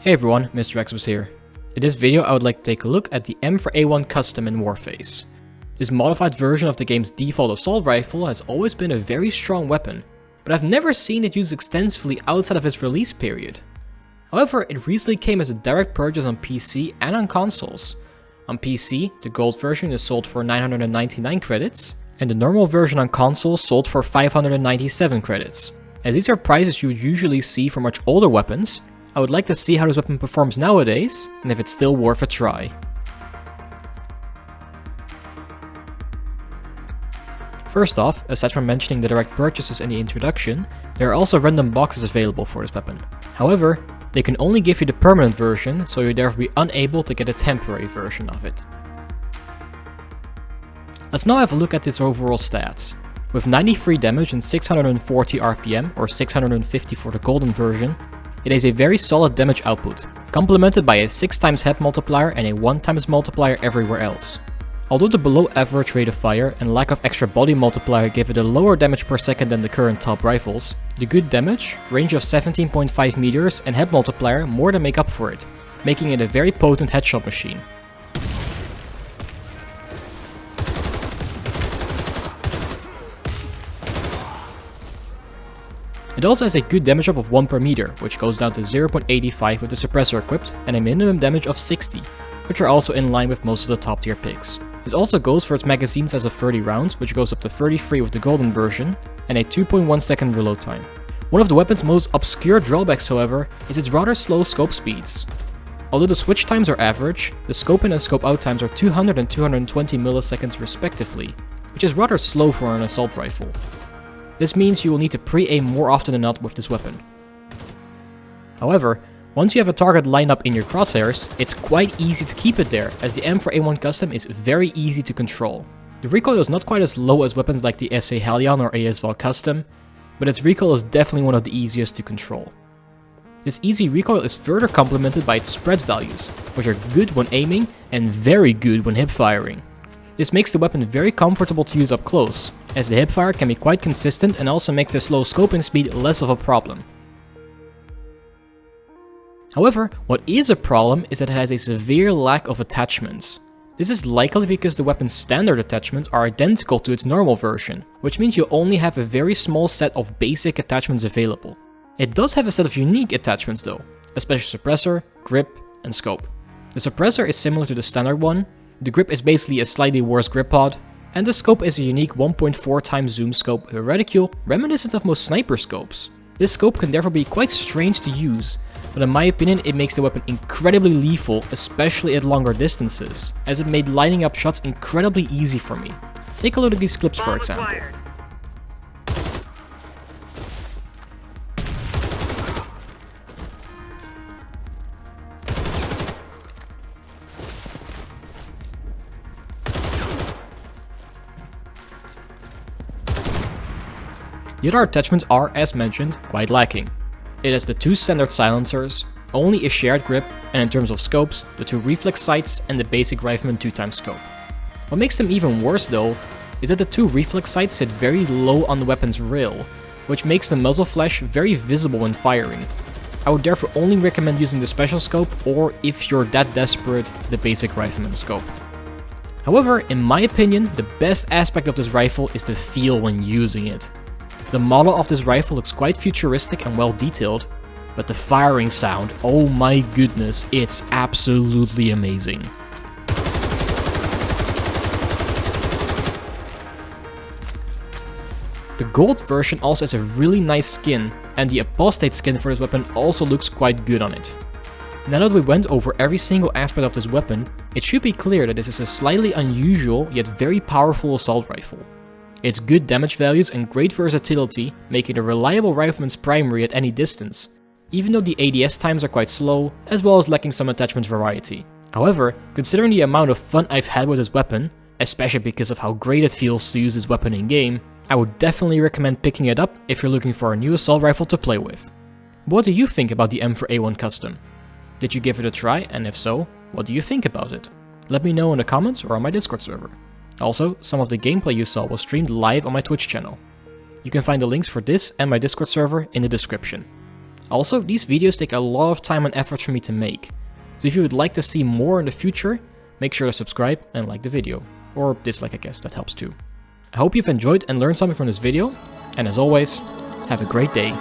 Hey everyone, Mr. X was here. In this video I would like to take a look at the M4A1 Custom in Warface. This modified version of the game's default assault rifle has always been a very strong weapon, but I've never seen it used extensively outside of its release period. However, it recently came as a direct purchase on PC and on consoles. On PC, the gold version is sold for 999 credits, and the normal version on console sold for 597 credits. As these are prices you would usually see for much older weapons, I would like to see how this weapon performs nowadays, and if it's still worth a try. First off, aside from mentioning the direct purchases in the introduction, there are also random boxes available for this weapon. However, they can only give you the permanent version, so you'll therefore be unable to get a temporary version of it. Let's now have a look at its overall stats. With 93 damage and 640 RPM, or 650 for the golden version, it has a very solid damage output, complemented by a 6x head multiplier and a 1x multiplier everywhere else. Although the below average rate of fire and lack of extra body multiplier give it a lower damage per second than the current top rifles, the good damage, range of 17.5 meters and head multiplier more than make up for it, making it a very potent headshot machine. It also has a good damage drop of 1 per meter, which goes down to 0.85 with the suppressor equipped, and a minimum damage of 60, which are also in line with most of the top tier picks. This also goes for its magazine size of 30 rounds, which goes up to 33 with the golden version, and a 2.1 second reload time. One of the weapon's most obscure drawbacks, however, is its rather slow scope speeds. Although the switch times are average, the scope in and scope out times are 200 and 220 milliseconds respectively, which is rather slow for an assault rifle. This means you will need to pre-aim more often than not with this weapon. However, once you have a target lined up in your crosshairs, it's quite easy to keep it there, as the M4A1 Custom is very easy to control. The recoil is not quite as low as weapons like the SA Hellion or ASVAL Custom, but its recoil is definitely one of the easiest to control. This easy recoil is further complemented by its spread values, which are good when aiming and very good when hip firing. This makes the weapon very comfortable to use up close, as the hipfire can be quite consistent and also makes the slow scoping speed less of a problem. However, what is a problem is that it has a severe lack of attachments. This is likely because the weapon's standard attachments are identical to its normal version, which means you only have a very small set of basic attachments available. It does have a set of unique attachments though, a special suppressor, grip, and scope. The suppressor is similar to the standard one, the grip is basically a slightly worse grip pod, and the scope is a unique 1.4x zoom scope with a reticule reminiscent of most sniper scopes. This scope can therefore be quite strange to use, but in my opinion it makes the weapon incredibly lethal, especially at longer distances, as it made lining up shots incredibly easy for me. Take a look at these clips for example. The other attachments are, as mentioned, quite lacking. It has the two standard silencers, only a shared grip, and in terms of scopes, the two reflex sights and the basic rifleman 2x scope. What makes them even worse though, is that the two reflex sights sit very low on the weapon's rail, which makes the muzzle flash very visible when firing. I would therefore only recommend using the special scope, or if you're that desperate, the basic rifleman scope. However, in my opinion, the best aspect of this rifle is the feel when using it. The model of this rifle looks quite futuristic and well detailed, but the firing sound, oh my goodness, it's absolutely amazing. The gold version also has a really nice skin, and the apostate skin for this weapon also looks quite good on it. Now that we went over every single aspect of this weapon, it should be clear that this is a slightly unusual yet very powerful assault rifle. Its good damage values and great versatility make it a reliable rifleman's primary at any distance, even though the ADS times are quite slow, as well as lacking some attachment variety. However, considering the amount of fun I've had with this weapon, especially because of how great it feels to use this weapon in game, I would definitely recommend picking it up if you're looking for a new assault rifle to play with. What do you think about the M4A1 Custom? Did you give it a try, and if so, what do you think about it? Let me know in the comments or on my Discord server. Also, some of the gameplay you saw was streamed live on my Twitch channel. You can find the links for this and my Discord server in the description. Also, these videos take a lot of time and effort for me to make, so if you would like to see more in the future, make sure to subscribe and like the video. Or dislike, I guess, that helps too. I hope you've enjoyed and learned something from this video, and as always, have a great day.